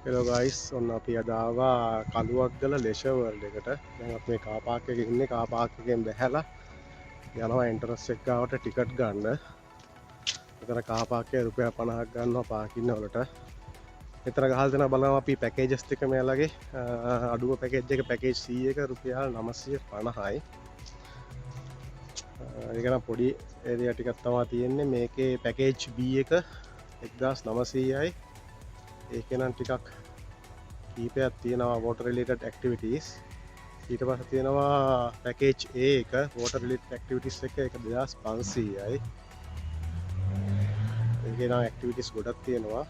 Hello guys ඔන්න අපි අද ආවා කළුවක්ගල ලෙෂර් වර්ල්ඩ් එකට. දැන් අපි මේ කාර් පාක් එකේ ඉන්නේ. කාර් පාක් එකෙන් බැහැලා යනවා එන්ටරන්ස් එක ගාවට ටිකට් ගන්න. මෙතන කාර් පාක් එකේ රුපියල් 50ක් ගන්නවා පාකින්න වලට. මෙතන ගහලා දෙනවා බලනවා අපි පැකේජස් ටික මෙයාලගේ අඩුම පැකේජ් එක පැකේජ් C එක රුපියල් 950යි. ඒක නම් පොඩි ඒරියා ටිකක් තමයි තියෙන්නේ. මේකේ පැකේජ් B එක 1900යි. ඒකේ නම් ටිකක් කීපයක් තියෙනවා water related activities. ඊට පස්සේ තියෙනවා පැකේජ් A එක water related activities එක 2500යි. ඒකේ නම් activities ගොඩක් තියෙනවා.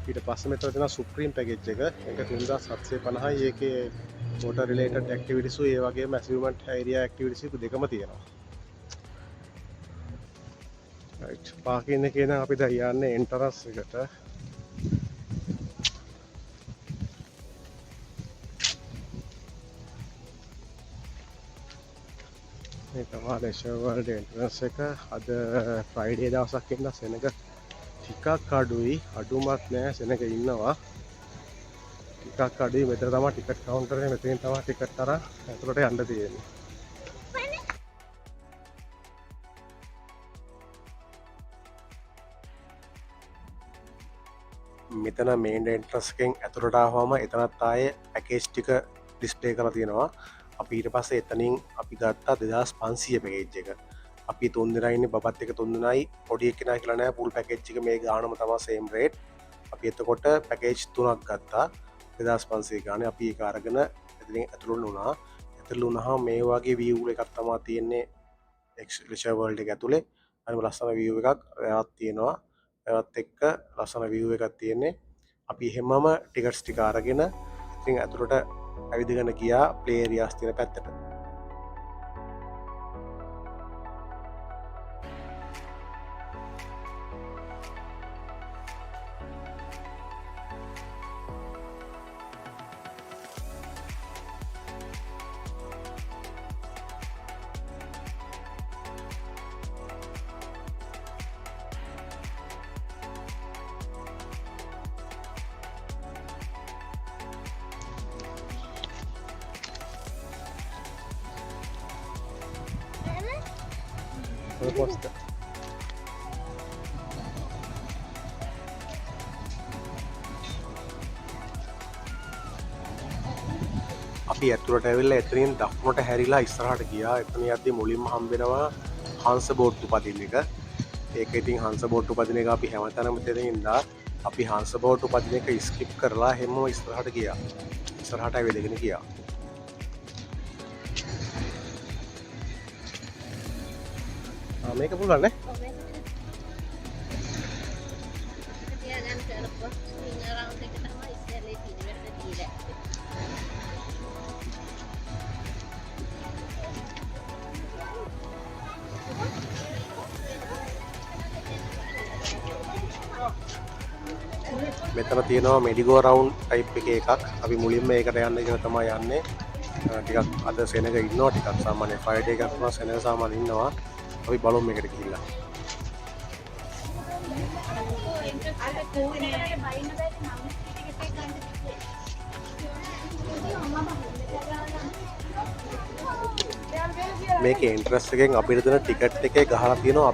ඊට පස්සේ මෙතන තියෙනවා supreme package එක. ඒක 3750යි. ඒකේ water related activities ඒ වගේම achievement area activities දෙකම තියෙනවා. right parking එකේ නම් අපි දැන් යන්නේ entrance එකට. මේ තමයි ලෙෂර් වර්ල්ඩ් එන්ට්‍රන්ස් එක. අද ෆ්‍රයිඩේ දවසක් ඉන්න සෙනග ටිකක් අඩුයි. අඩුමත් නෑ සෙනග ඉන්නවා. ටිකක් අඩුයි. මෙතන තමයි ටිකට් කවුන්ටර් එක. මෙතනින් තමයි ටිකට් අරන් ඇතුළට යන්න තියෙන්නේ. මෙතන මේන් එන්ට්‍රන්ස් එකෙන් ඇතුළට ආවම එතනත් ආයේ පැකේජ් ටික ඩිස්ප්ලේ කරලා තියෙනවා. අපි ඊට පස්සේ එතනින් අපි ගත්තා 2500 පැකේජ් එක. අපි 3 දෙනා ඉන්නේ බබත් එක 3 දෙනයි පොඩි එක්කෙනා කියලා නෑ ෆුල් පැකේජ් එක මේ ගානම තමයි සේම් රේට්. අපි එතකොට පැකේජ් 3ක් ගත්තා 2500 ගානේ. අපි ඒක අරගෙන එතනින් ඇතුළට වුණා. ඇතුළට වුණාම මේ වගේ view එකක් තමයි තියෙන්නේ ලෙෂර් වර්ල්ඩ් එක ඇතුලේ. හරිම ලස්සන view එකක් රැවක් තියෙනවා. ඒවත් එක්ක ලස්සන view එකක් තියෙන්නේ. අපි එහෙමම ටිකට්ස් ටික අරගෙන ඉතින් ඇතුළට ඇවිදගෙන ගියා ප්ලේ ඒරියාස් තියෙන පැත්තට. පොස්ට් අපි ඇතුළට ඇවිල්ලා එතනින් දකුණට හැරිලා ඉස්සරහට ගියා. එතන යද්දි මුලින්ම හම්බ වෙනවා හංස බෝට්ටු පදින එක. ඒක ඉතින් හංස බෝට්ටු පදින එක අපි හැමතැනම දෙමින් ඉඳලා අපි හංස බෝට්ටු පදින එක ස්කිප් කරලා හැමෝම ඉස්සරහට ගියා. ඉස්සරහට ඇවිදගෙන ගියා. මේක පුළුවන් නේ? මෙතන තියෙනවා මෙඩිගෝ රවුන්ඩ් ටයිප් එකක්. අපි මුලින්ම ඒකට යන්න ඉගෙන තමයි යන්නේ. ටිකක් අද සෙනග ඉන්නවා ටිකක් සාමාන්‍ය ෆ්‍රයිඩේ එකක් වුණා සෙනග සාමාන්‍ය ඉන්නවා. අපි බලමු මේකට ගිහිල්ලා. මේකේ එන්ට්‍රන්ස් එකෙන් අපිට දෙන ටිකට් එකේ ගහලා තියෙනවා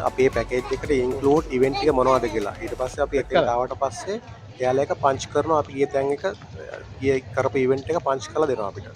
අපේ පැකේජ් එකට ඉන්ක්ලූඩ් ඉවෙන්ට් එක මොනවද කියලා. ඊට පස්සේ අපි එතනට ආවට පස්සේ එයාලා එක පංච් කරනවා. අපි ගිය තැන් එක ගිය කරපු ඉවෙන්ට් එක පංච් කරලා දෙනවා අපිට.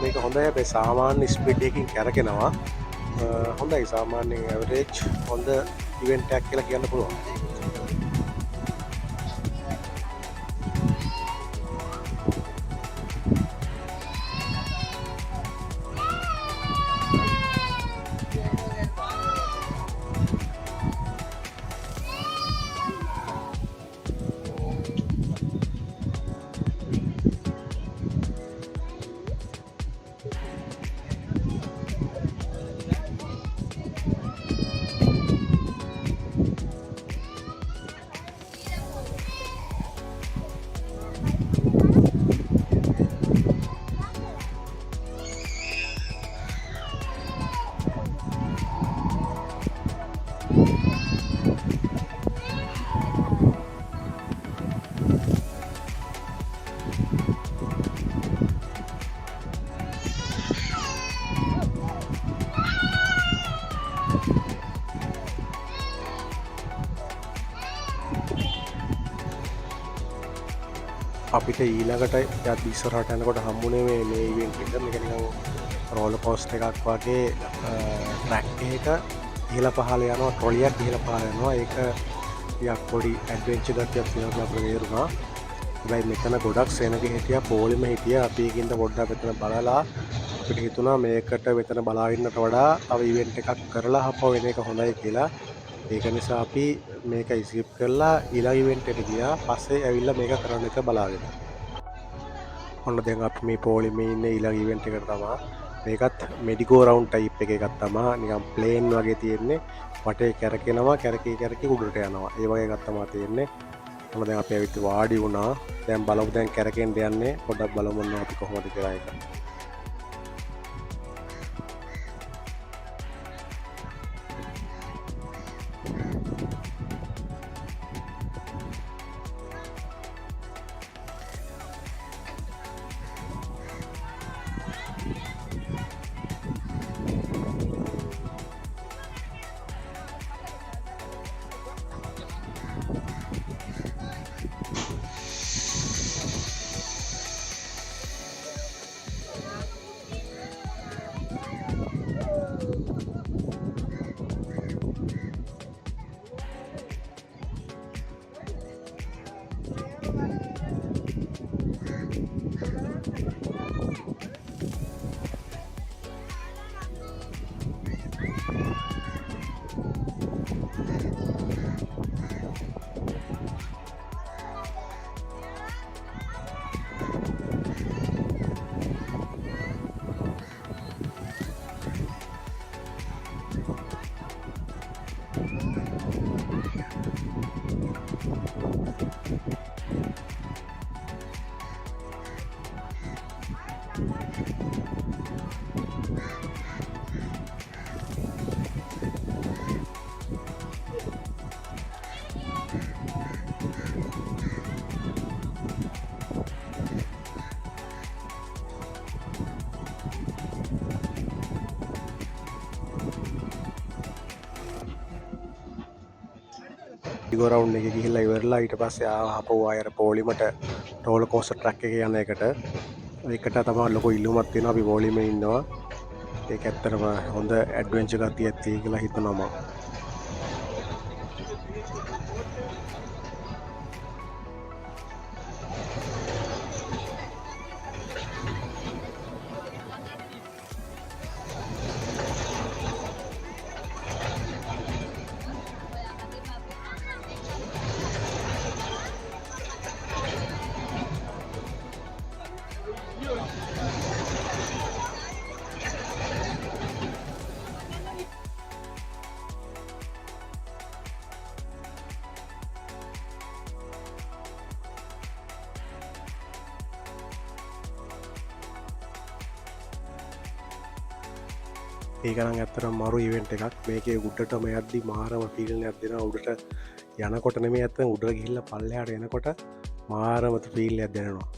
මේක හොඳයි. අපේ සාමාන්‍ය ස්පීඩ් එකකින් කැරකෙනවා. හොඳයි සාමාන්‍යයෙන් ඇවරේජ් හොඳ ඉවෙන්ට් එකක් කියලා කියන්න පුළුවන්. අපිට ඊළඟට යත් ඉස්සරහට යනකොට හම්බුනේ මේ ඉවෙන්ට් එක. මේක නිකන් රෝලර් කෝස්ටර් එකක් වගේ ට්‍රැක් එක ඉහළ පහළ යනවා, ට්‍රොලියක් ඉහළ පහළ යනවා. ඒක ටිකක් පොඩි ඇඩ්වෙන්චර් ගතියක් තියෙනවා කියලා අපිට තේරුණා. හැබැයි මෙතන ගොඩක් සෙනග හිටියා, පොලිම හිටියා. අපි ඒකින්ද පොඩ්ඩක් මෙතන බලලා අපිට හිතුණා මේකට මෙතන බලා ඉන්නට වඩා තව ඉවෙන්ට් එකක් කරලා ආපහු එන එක හොඳයි කියලා. ඒක නිසා අපි මේක ස්කිප් කරලා ඊළඟ ඉවෙන්ට් එකට ගියා. පස්සේ ඇවිල්ලා මේක කරන්න එක බලාගෙන. ඔන්න දැන් අපි මේ පොලිමේ ඉන්නේ ඊළඟ ඉවෙන්ට් එකට තමයි. මේකත් මෙඩිකෝ රවුන්ඩ් ටයිප් එකක් තමයි. නිකන් ප්ලේන් වගේ තියෙන්නේ. වටේ කැරකෙනවා, කැරකී උඩට යනවා. ඒ වගේ එකක් තමයි තියෙන්නේ. ඔන්න දැන් අපි ඇවිත් වාඩි වුණා. දැන් බලමු දැන් කැරකෙන්න යන්නේ. පොඩ්ඩක් බලමු ඔන්න අපි කොහොමද කියලා එක. මෙඩිකෝ රවුන්ඩ් එකේ ගිහිල්ලා ඉවරලා ඊට පස්සේ ආපහු ආයෙ පොලිමට රෝලර් කෝස්ටර් ට්‍රැක් එකේ යන එකට. ඒකට තමයි ලොකු ඉල්ලුමක් තියෙනවා. අපි පොලිමේ ඉන්නවා. ඒක ඇත්තටම හොඳ ඇඩ්වෙන්චර් ගතියක් තියෙයි කියලා හිතනවා මම. ඒකනම් ඇත්තටම මරු ඉවෙන්ට් එකක්. මේකේ උඩටම යද්දි මාරම ෆීල් එකක් දෙනවා. උඩට යනකොට නෙමෙයි ඇත්තටම උඩට ගිහිල්ලා පල්ලෙහාට එනකොට මාරම ෆීල් එකක් දැනෙනවා.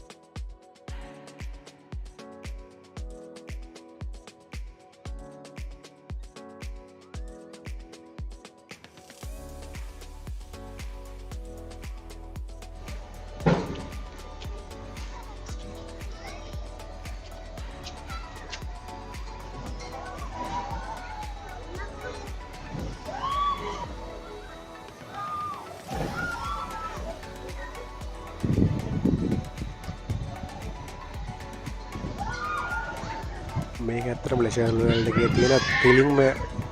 මේක ඇත්තටම ලෙෂර් වර්ල්ඩ් එකේ තියෙන තුලින්ම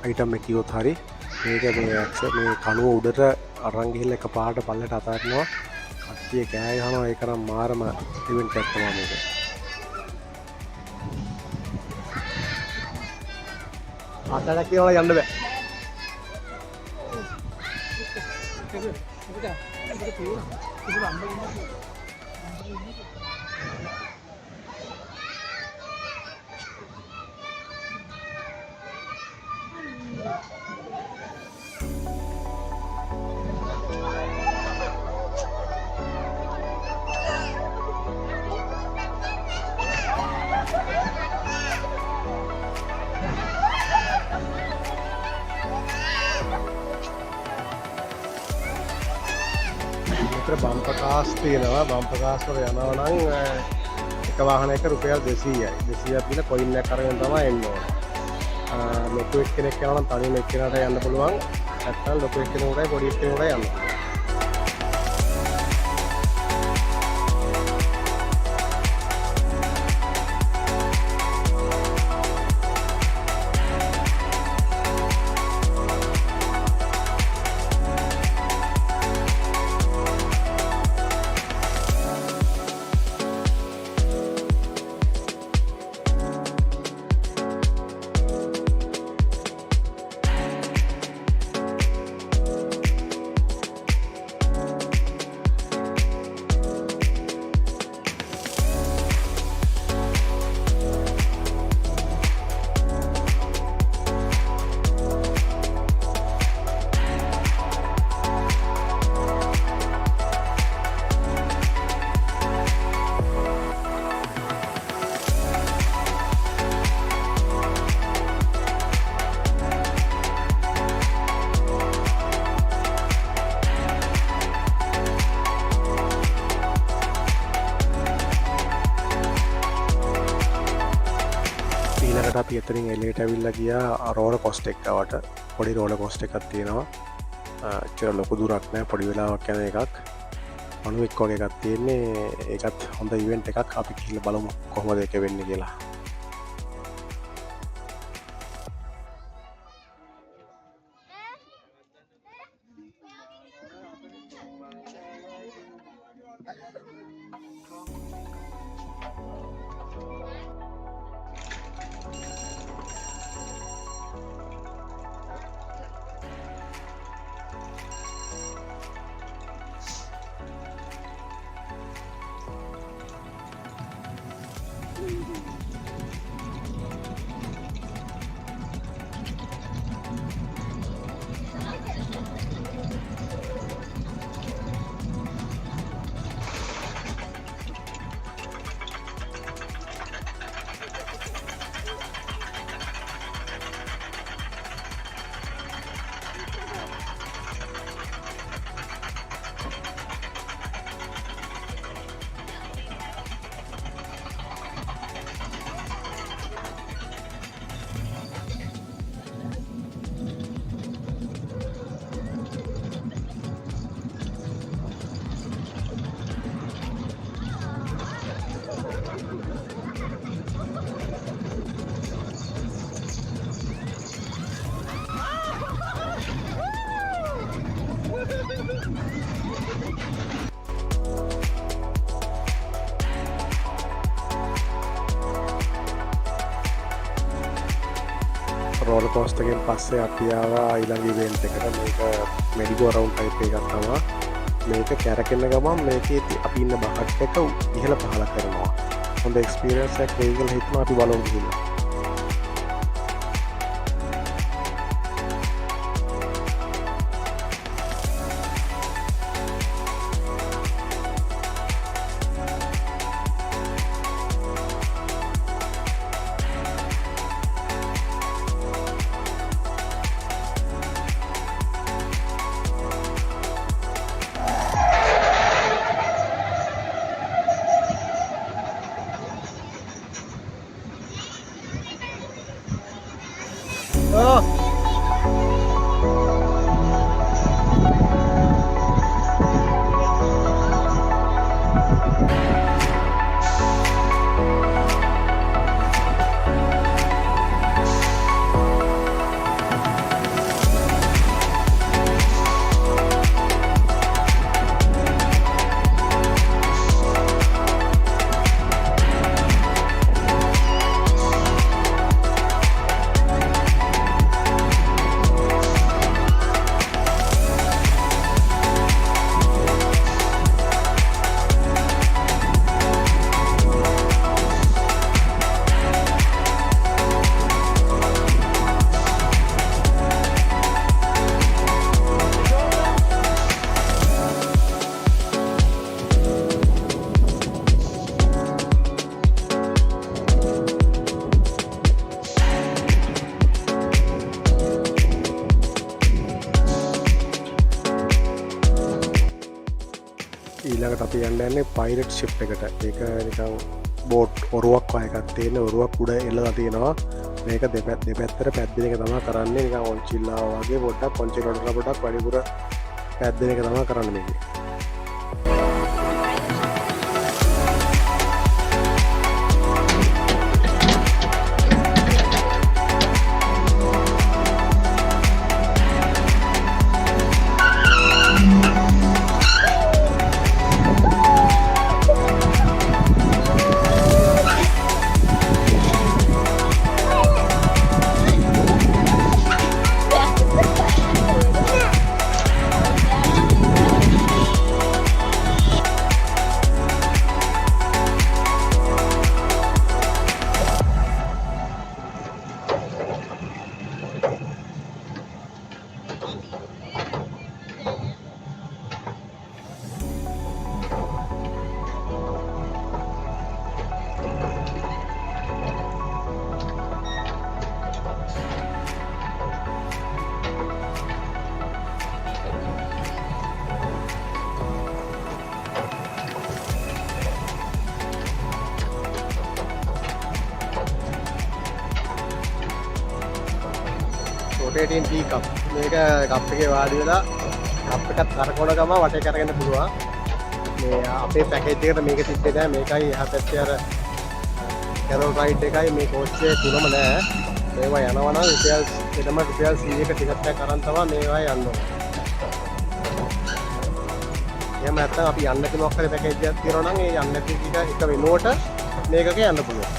අයිටම් එක කිව්වොත් හරි. මේක මේ කණුව උඩට අරන් ගිහිල්ලා එකපාරට පල්ලෙට අතාරිනවා. කට්ටිය කෑ ගහනවා. ඒකනම් මාරම ඉවෙන්ට් එකක් තමයි මේක. අතට කියලා යන්න බෑ. මෙතන බම්පර් කාස් තියෙනවා. බම්පර් කාස් වල යනවා නම් එක වාහනයක රුපියල් 200යි. 200ක් දීලා කොයින් එකක් අරගෙන තමයි එන්න ඕනේ. ලොකු එක්කෙනෙක් යනවා නම් තනියම එක්කෙනාට යන්න පුළුවන්. නැත්නම් ලොකු එක්කෙනෙකුටයි පොඩි එක්කෙනෙකුටයි යන්න පුළුවන්. ඊළඟට අපි එතනින් එළියට ඇවිල්ලා ගියා රෝලර් කොස්ටර් එකකට. පොඩි රෝලර් කොස්ටර් එකක් තියෙනවා. ඇත්තට ලොකු දුරක් නෑ, පොඩි වෙලාවක් යන එකක්. අනුවෙක් වගේ එකක් තියෙන්නේ. ඒකත් හොඳ ඉවෙන්ට් එකක්. අපි ගිහිල්ලා බලමු කොහොමද ඒක වෙන්නේ කියලා. රෝලර් කෝස්ටර් එකෙන් පස්සේ අපි ආවා ඊළඟ ඉවෙන්ට් එකට. මේක මෙඩිගෝ රවුන්ඩ් ටයිප් එකක් තමයි. මේක කැරකෙන ගමන් මේකේ අපි ඉන්න බහට් එක ඉහළ පහළ කරනවා. හොඳ එක්ස්පීරියන්ස් එකක් වෙයි කියලා හිතනවා. අපි බලමු ගිහිල්ලා. ඊළඟට අපි යන්න යන්නේ පයිරට් ෂිප් එකට. ඒක නිකන් බෝට් ඔරුවක් වගේ එකක් තියෙන ඔරුවක් උඩ එල්ලලා තියෙනවා. මේක දෙපැත්තට පැද්දෙන එක තමයි කරන්නේ. නිකන් ඔන්චිල්ලා වගේ පොඩ්ඩක් ඔන්චිල්ලාට පොඩ්ඩක් වැඩිපුර පැද්දෙන එක තමයි කරන්නේ මේකේ. රොටේටින් ටී කප් මේක කප් එකේ වාඩි වෙලා කප් එකත් කරකවන ගම වටේ කරගෙන පුළුවන්. මේ අපේ පැකේජ් එකට මේක තිබ්බේ නැහැ. මේකයි එහා පැත්තේ අර කැරොල් රයිඩ් එකයි මේ කෝච්චියේ තුනම නැහැ. මේවා යනවා නම් රුපියල් 100ක ටිකට් එකක් අරන් තමයි මේවා යන්න ඕනේ. එහෙම නැත්නම් අපි යන්න නැති මොකක් හරි පැකේජ් එකක් තියෙනවා නම් ඒ යන්න නැති ටික එක වෙනුවට මේකක යන්න පුළුවන්.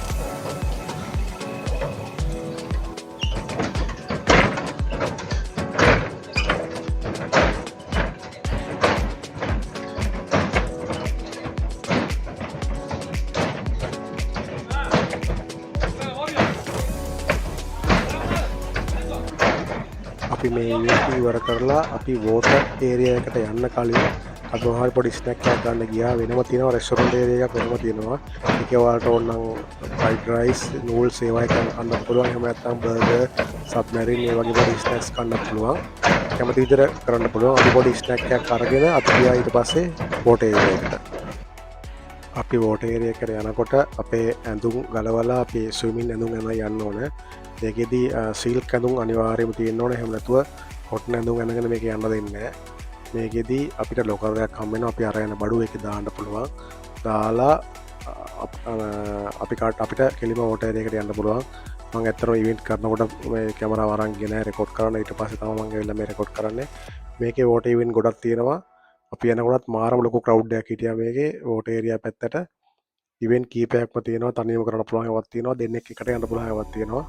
අපි මේ event ඉවර කරලා අපි water area එකට යන්න කලින් අපි මොහොත පොඩි snack එකක් ගන්න ගියා. වෙනම තියෙනවා restaurant area එකක් වෙනම තියෙනවා. ඒකේ ඔයාලට ඕන නම් fried rice, noodles ඒවා එක කන්න පුළුවන්. එහෙම නැත්නම් burger, submarine ඒ වගේ පොඩි snacks කන්න පුළුවන්. කැමති විදිහට කරන්න පුළුවන්. අපි පොඩි snack එකක් අරගෙන අපි ගියා ඊට පස්සේ water area එකට. අපි water area එකට යනකොට අපේ ඇඳුම් ගලවලා අපි swimming ඇඳුම් යන්න ඕනේ. ඒකෙදී සිල්ක් ඇඳුම් අනිවාර්යයෙන්ම තියෙන්න ඕනේ. එහෙම නැතුව කොටන් ඇඳුම් අඳගෙන මේක යන්න දෙන්නේ නැහැ. මේකෙදී අපිට ලොකර් එකක් හම්බ වෙනවා. අපි අරගෙන බඩුව එකේ දාන්න පුළුවන්. දාලා අපිට කෙලිම water area එකට යන්න පුළුවන්. මම ඇත්තටම ඉවෙන්ට් කරනකොට මේ කැමරාව අරන් ගෙන රෙකෝඩ් කරන්න. ඊට පස්සේ තමයි මම ඇවිල්ලා මේ රෙකෝඩ් කරන්නේ. මේකේ water event ගොඩක් තියෙනවා. අපි යනකොටත් මාරම ලොකු ක්‍රවුඩ් එකක් හිටියා මේකේ water area පැත්තට. ඉවෙන්ට් කීපයක්ම තියෙනවා. තනියම කරන්න පුළුවන් ඒවාක් තියෙනවා. දෙන්නෙක් එකට යන්න පුළුවන් ඒවාක් තියෙනවා.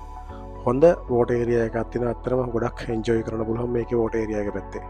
හොඳ water area එකක් තියෙනවා. ඇත්තටම ගොඩක් එන්ජොයි කරන්න පුළුවන් මේකේ water area එක පැත්තේ.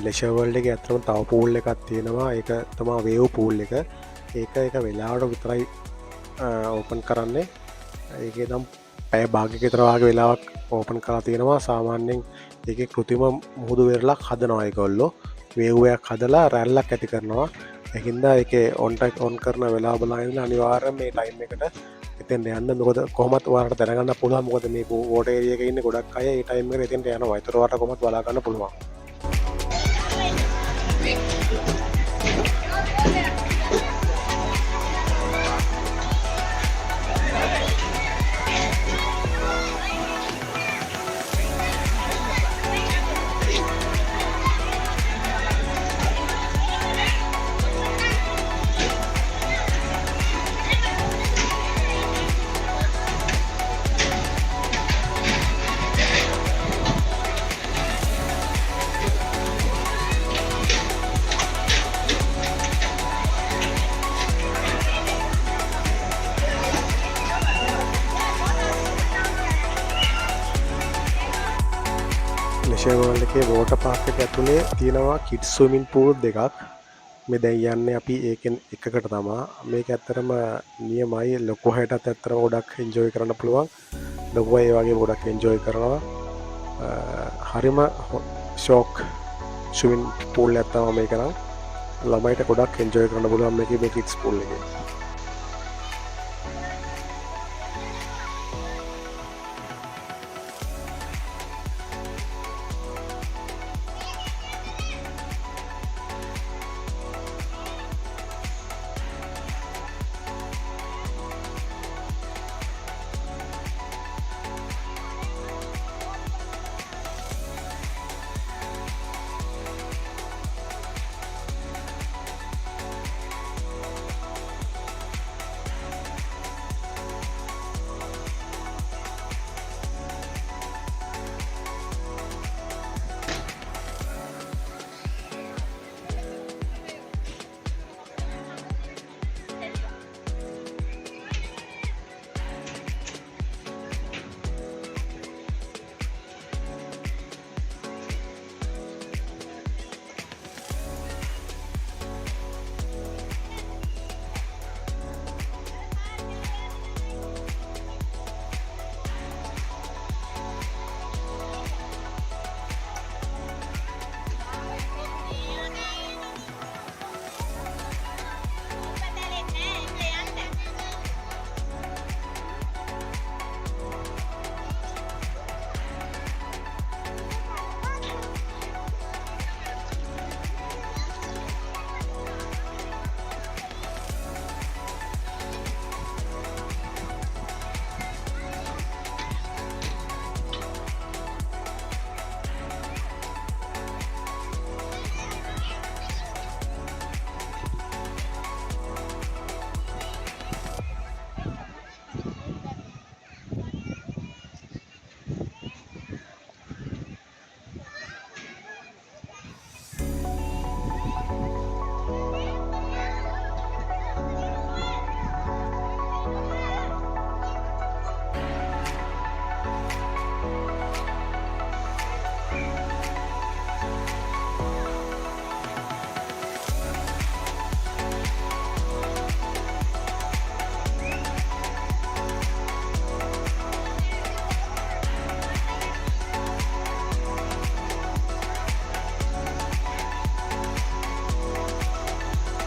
ලෙෂවල්ඩ එක ඇතරම තව පූල් එකක් තියෙනවා එක තමා වේව් පූල් එක ඒක වෙලාවට විතරයි ඕපන් කරන්නේ ඒක නම් පැය භාගික තරවාගේ වෙලාවක් ඕපන් කලා තියෙනවා සාමාන්‍යෙන් එක කෘතිම මුහුදු වෙරලක් හදනවායකොල්ලො වේවයක් හදලා රැල්ලක් ඇති කරනවා එහින්ද එක ඔන්ටක් ඔන් කරන වෙලා බලාන්න අනිවාර මේ ටයිම් එකට එතෙන් යන්න මොකද කොමත් වාට දැනගන්න පුළුව මොකද මේ ෝට ඒක ඉන්න ගොඩක් අය ටයිම එතෙන්ට යන වතරවාට කොමත් බලාගන්න පුළුවන් ලෙෂවල්ලගේ වෝට පාක්ක ඇතුළේ තියෙනවා කිඩ් ස්විමින් පූල් දෙකක් මෙ දැයි යන්න අපි ඒකෙන් එකකට තමා මේක ඇත්තරම නියමයි ලොකු හයටත් ඇත්තර ගොඩක් එන්ජෝයි කරන්න පුළුවන් ලොකුව ඒ වගේ ගොඩක් එන්ජෝයි කරනවා හරිම ෂෝක් ස්විමින් පූල් ඇත්තම මේ කරම් ළමයිට ගොඩක් එන්ජෝයි කරන්න පුළුවන් මේක මේ කිඩ්ස් පූල් එකේ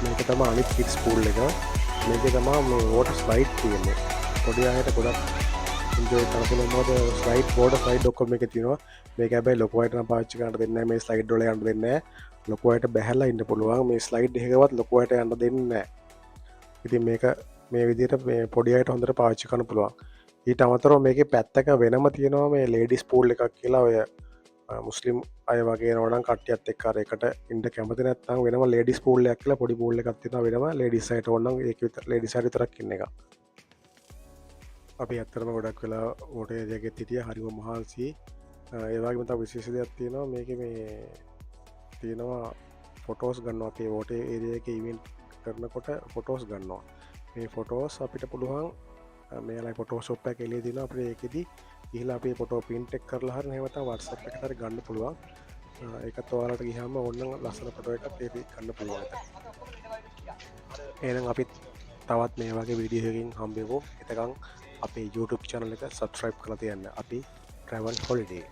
මේක තමා අනිත් කිඩ්ස් පූල් එක මේක තමා මේ වෝටර් ස්ලයිඩ් තියෙන්නේ පොඩි අයට ගොඩක් එන්ජොයි කරන්න පුළුවන් මොකද ස්ලයිඩ් වෝටර් ස්ලයිඩ් ඔක්කොම එකේ තියෙනවා මේක හැබැයි ලොකු අයට නම් පාවිච්චි කරන්න දෙන්නේ නැහැ මේ ස්ලයිඩ් වල යන්න දෙන්නේ නැහැ ලොකු අයට බැහැලා ඉන්න පුළුවන් මේ ස්ලයිඩ් එකකවත් ලොකු අයට යන්න දෙන්නේ නැහැ ඉතින් මේක මේ විදිහට මේ පොඩි අයට හොඳට පාවිච්චි කරන්න පුළුවන් ඊට අමතරව මේකේ පැත්තක වෙනම තියෙනවා මේ ලේඩිස් පූල් එකක් කියලා ඔය මුස්ලිම් අය වගේ නෝනම් කට්ටියත් එක්ක අර එකට ඉන්න කැමති නැත්නම් වෙනම ලේඩිස් පූල් එකක් කියලා පොඩි පූල් එකක් තියෙනවා වෙනම ලේඩිස් අයට ඕනනම් ඒක විතර ලේඩිස් අයට විතරක් ඉන්න එක. අපි ඇත්තටම ගොඩක් වෙලා වෝටර් ඒරියා එකෙත් හිටියා හරිම මහන්සි. ඒ වගේම තව විශේෂ දෙයක් තියෙනවා මේකේ මේ තියෙනවා ෆොටෝස් ගන්නවා අපේ වෝටර් ඒරියා එකේ ඉවෙන්ට් කරනකොට ෆොටෝස් ගන්නවා. මේ ෆොටෝස් අපිට පුළුවන් මේලා ෆොටෝෂොප් එක එළිය තියෙනවා අපිට ඒකෙදි ගිහිල්ලා අපේ ෆොටෝ ප්‍රින්ට් එක කරලා හරින එහෙම නැත්නම් WhatsApp එකට හරි ගන්න පුළුවන්. එකත් ඔයාලට ගිහම ඔන්න ලස්සන පොටෝ එකක් තේරි කන්න පුළුවන්ත එනම් අපිත් තවත් මේ වගේ විඩියහකින් හම්බෙවෝ එතකං අපේ YouTube චනල එක සබස්ක්‍රයිබ් කළ තියන්න අපි ට්‍රවල් හොලිඩේ